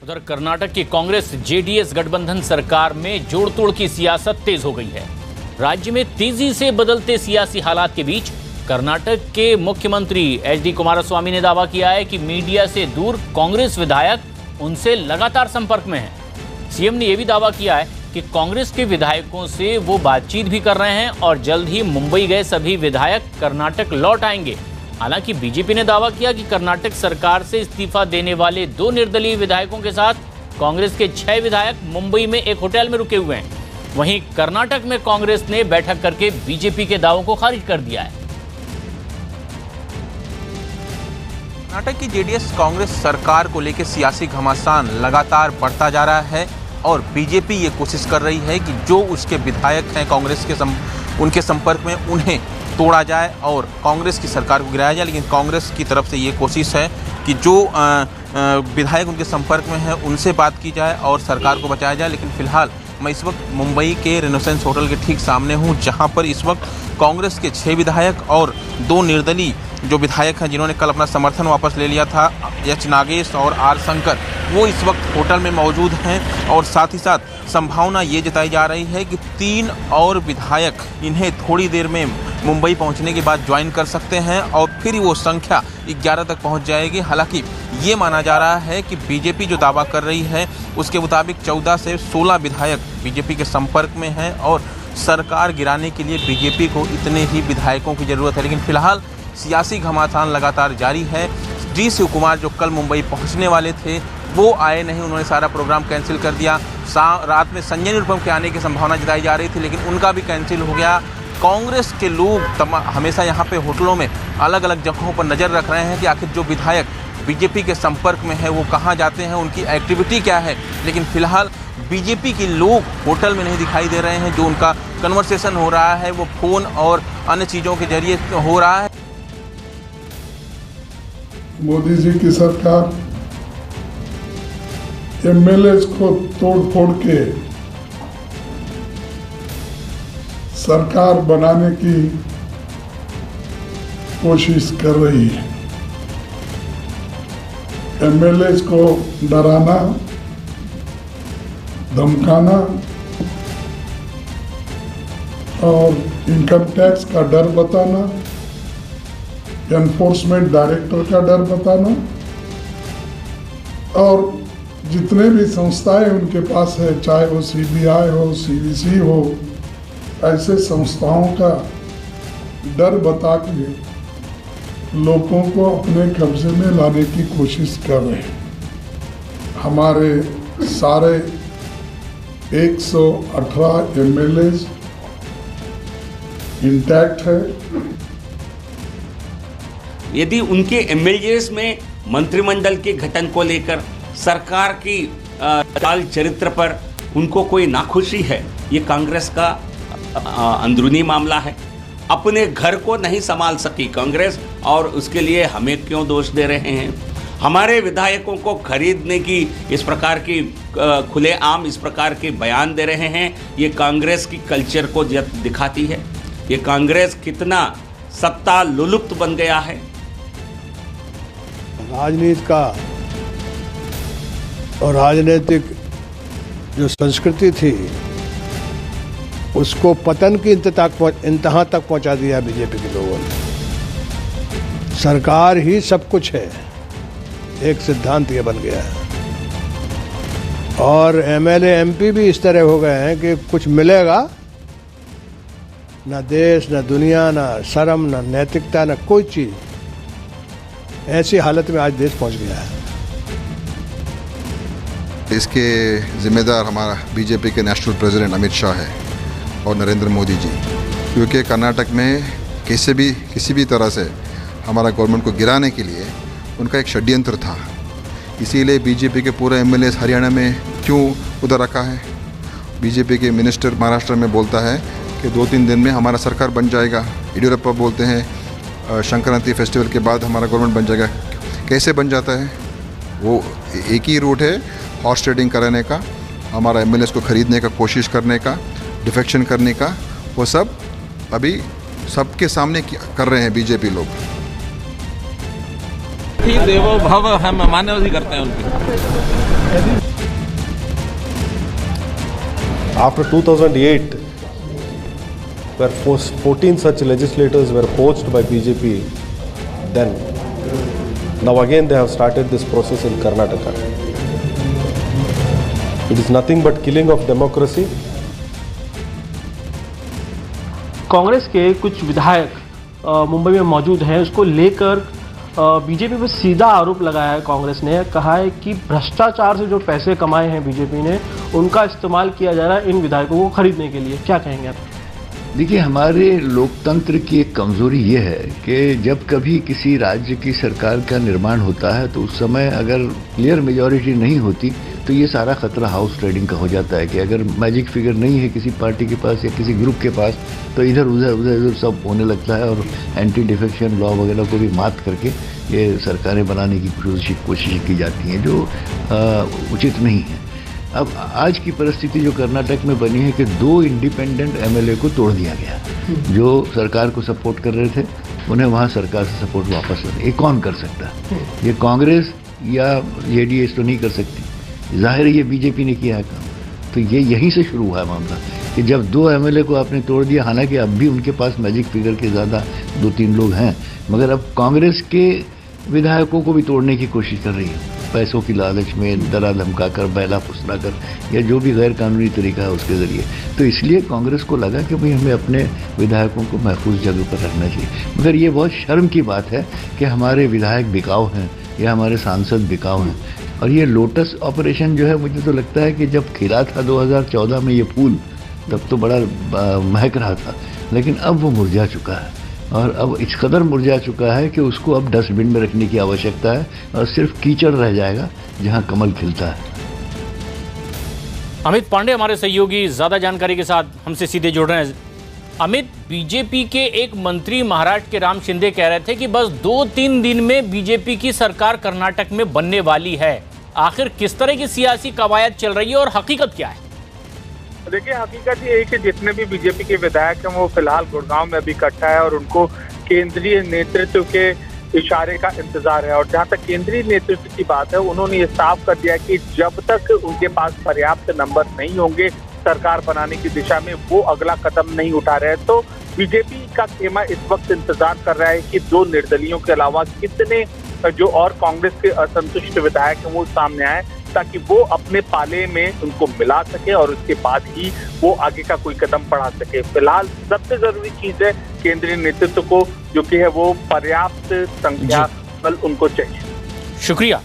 उधर कर्नाटक की कांग्रेस जेडीएस गठबंधन सरकार में जोड़ तोड़ की सियासत तेज हो गई है। राज्य में तेजी से बदलते सियासी हालात के बीच कर्नाटक के मुख्यमंत्री एच.डी. कुमारस्वामी ने दावा किया है कि मीडिया से दूर कांग्रेस विधायक उनसे लगातार संपर्क में हैं। सीएम ने यह भी दावा किया है कि कांग्रेस के विधायकों से वो बातचीत भी कर रहे हैं और जल्द ही मुंबई गए सभी विधायक कर्नाटक लौट आएंगे। हालांकि बीजेपी ने दावा किया कि कर्नाटक सरकार से इस्तीफा देने वाले 2 निर्दलीय विधायकों के साथ कांग्रेस के 6 विधायक मुंबई में एक होटल में रुके हुए हैं। वहीं कर्नाटक में कांग्रेस ने बैठक करके बीजेपी के दावों को खारिज कर दिया है। कर्नाटक की जेडीएस कांग्रेस सरकार को लेकर सियासी घमासान लगातार बढ़ता जा रहा है और बीजेपी ये कोशिश कर रही है कि जो उसके विधायक हैं कांग्रेस के उनके संपर्क में उन्हें तोड़ा जाए और कांग्रेस की सरकार को गिराया जाए। लेकिन कांग्रेस की तरफ से ये कोशिश है कि जो विधायक उनके संपर्क में हैं उनसे बात की जाए और सरकार को बचाया जाए। लेकिन फिलहाल मैं इस वक्त मुंबई के रेनेसांस होटल के ठीक सामने हूँ, जहाँ पर इस वक्त कांग्रेस के 6 विधायक और 2 निर्दलीय जो विधायक हैं जिन्होंने कल अपना समर्थन वापस ले लिया था, एच नागेश और आर शंकर, वो इस वक्त होटल में मौजूद हैं। और साथ ही साथ संभावना ये जताई जा रही है कि 3 और विधायक इन्हें थोड़ी देर में मुंबई पहुंचने के बाद ज्वाइन कर सकते हैं और फिर वो संख्या 11 तक पहुंच जाएगी। हालांकि ये माना जा रहा है कि बीजेपी जो दावा कर रही है उसके मुताबिक 14 से 16 विधायक बीजेपी के संपर्क में हैं और सरकार गिराने के लिए बीजेपी को इतने ही विधायकों की ज़रूरत है। लेकिन फिलहाल सियासी घमासान लगातार जारी है। डी शिवकुमार जो कल मुंबई पहुंचने वाले थे वो आए नहीं, उन्होंने सारा प्रोग्राम कैंसिल कर दिया। रात में संजय निरुपम के आने की संभावना जताई जा रही थी लेकिन उनका भी कैंसिल हो गया। कांग्रेस के लोग हमेशा यहाँ पे होटलों में अलग अलग जगहों पर नज़र रख रहे हैं कि आखिर जो विधायक बीजेपी के संपर्क में है वो कहाँ जाते हैं, उनकी एक्टिविटी क्या है। लेकिन फिलहाल बीजेपी के लोग होटल में नहीं दिखाई दे रहे हैं। जो उनका कन्वर्सेशन हो रहा है वो फ़ोन और अन्य चीज़ों के जरिए हो रहा है। मोदी जी की सरकार एमएलए को तोड़ फोड़ के सरकार बनाने की कोशिश कर रही है। एमएलए को डराना, धमकाना और इनकम टैक्स का डर बताना, एनफोर्समेंट डायरेक्टर का डर बताना और जितने भी संस्थाएं उनके पास है, चाहे वो सीबीआई हो, सीवीसी हो, ऐसे संस्थाओं का डर बता के लोगों को अपने कब्जे में लाने की कोशिश कर रहे हैं। हमारे सारे 118 एमएलए इंटैक्ट है। यदि उनके एमएलएस में मंत्रिमंडल के गठन को लेकर सरकार की चाल चरित्र पर उनको कोई नाखुशी है, ये कांग्रेस का अंदरूनी मामला है। अपने घर को नहीं संभाल सकी कांग्रेस और उसके लिए हमें क्यों दोष दे रहे हैं। हमारे विधायकों को खरीदने की इस प्रकार की खुलेआम इस प्रकार के बयान दे रहे हैं, ये कांग्रेस की कल्चर को दिखाती है। ये कांग्रेस कितना सत्ता लुलुप्त बन गया है। राजनीति का और राजनीतिक जो संस्कृति थी उसको पतन की इंतहा तक पहुंचा दिया बीजेपी के लोगों ने। सरकार ही सब कुछ है, एक सिद्धांत ये बन गया है। और एमएलए एमपी भी इस तरह हो गए हैं कि कुछ मिलेगा ना देश, ना दुनिया, ना शर्म, ना नैतिकता, ना कोई चीज। ऐसी हालत में आज देश पहुंच गया है। इसके जिम्मेदार हमारा बीजेपी के नेशनल प्रेसिडेंट अमित शाह है और नरेंद्र मोदी जी, क्योंकि कर्नाटक में किसी भी तरह से हमारा गवर्नमेंट को गिराने के लिए उनका एक षड्यंत्र था। इसीलिए बीजेपी के पूरे एमएलए हरियाणा में क्यों उधर रखा है। बीजेपी के मिनिस्टर महाराष्ट्र में बोलता है कि 2-3 दिन में हमारा सरकार बन जाएगा। येडियुरप्पा बोलते हैं संक्रांति फेस्टिवल के बाद हमारा गवर्नमेंट बन जाएगा। कैसे बन जाता है? वो एक ही रूट है, हॉर्स ट्रेडिंग कराने का, हमारा एमएलए को खरीदने का कोशिश करने का, डिफेक्शन करने का। वो सब अभी सबके सामने कर रहे हैं बीजेपी लोग। अतिथि देवो भव, हम मानव करते हैं उनकी। After 2008, where 14 such legislators were poached by BJP, then now again they have started this process in Karnataka. It is nothing but killing of democracy. Congress के कुछ विधायक मुंबई में मौजूद हैं, उसको लेकर बीजेपी पर सीधा आरोप लगाया है। कांग्रेस ने कहा है कि भ्रष्टाचार से जो पैसे कमाए हैं बीजेपी ने, उनका इस्तेमाल किया जा रहा है इन विधायकों को खरीदने के लिए। क्या कहेंगे आप? देखिए, हमारे लोकतंत्र की एक कमजोरी ये है कि जब कभी किसी राज्य की सरकार का निर्माण होता है तो उस समय अगर क्लियर मेजॉरिटी नहीं होती तो ये सारा खतरा हाउस ट्रेडिंग का हो जाता है कि अगर मैजिक फिगर नहीं है किसी पार्टी के पास या किसी ग्रुप के पास तो इधर उधर सब होने लगता है और एंटी डिफेक्शन लॉ वगैरह को भी मात करके ये सरकारें बनाने की कोशिश की जाती हैं, जो उचित नहीं है। अब आज की परिस्थिति जो कर्नाटक में बनी है कि 2 इंडिपेंडेंट एमएलए को तोड़ दिया गया, जो सरकार को सपोर्ट कर रहे थे उन्हें वहाँ सरकार से सपोर्ट वापस लेना। ये कौन कर सकता है? ये कांग्रेस या जेडीएस तो नहीं कर सकती, जाहिर है ये बीजेपी ने किया है काम। तो ये यहीं से शुरू हुआ है मामला कि जब 2 एमएलए को आपने तोड़ दिया, हालांकि अब भी उनके पास मैजिक फिगर के ज़्यादा 2-3 लोग हैं, मगर अब कांग्रेस के विधायकों को भी तोड़ने की कोशिश कर रही है, पैसों की लालच में डरा धमका कर, बहला फुसला कर, या जो भी गैर कानूनी तरीका है उसके ज़रिए। तो इसलिए कांग्रेस को लगा कि भाई हमें अपने विधायकों को महफूज जगह पर रखना चाहिए। मगर ये बहुत शर्म की बात है कि हमारे विधायक बिकाऊ हैं या हमारे सांसद बिकाऊ हैं। और ये लोटस ऑपरेशन जो है, मुझे तो लगता है कि जब खिला था 2014 में ये फूल, तब तो बड़ा महक रहा था, लेकिन अब वो मुरझा चुका है और अब इस कदर मुरझा चुका है कि उसको अब डस्टबिन में रखने की आवश्यकता है और सिर्फ कीचड़ रह जाएगा जहां कमल खिलता है। अमित पांडे हमारे सहयोगी ज्यादा जानकारी के साथ हमसे सीधे जुड़ रहे हैं। अमित, बीजेपी के एक मंत्री महाराष्ट्र के राम शिंदे कह रहे थे कि बस 2-3 दिन में बीजेपी की सरकार कर्नाटक में बनने वाली है। आखिर किस तरह की सियासी कवायद चल रही है और हकीकत क्या है? देखिए, हकीकत ये है कि जितने भी बीजेपी के विधायक हैं वो फिलहाल गुड़गांव में अभी इकट्ठा है और उनको केंद्रीय नेतृत्व के इशारे का इंतजार है। और जहां तक केंद्रीय नेतृत्व की बात है, उन्होंने ये साफ कर दिया कि जब तक उनके पास पर्याप्त नंबर नहीं होंगे सरकार बनाने की दिशा में, वो अगला कदम नहीं उठा रहे हैं। तो बीजेपी का खेमा इस वक्त इंतजार कर रहा है कि 2 निर्दलियों के अलावा कितने जो और कांग्रेस के असंतुष्ट विधायक हैं वो सामने आए, ताकि वो अपने पाले में उनको मिला सके और उसके बाद ही वो आगे का कोई कदम बढ़ा सके। फिलहाल सबसे जरूरी चीज है केंद्रीय नेतृत्व को, जो कि है वो पर्याप्त संख्या बल उनको चाहिए। शुक्रिया।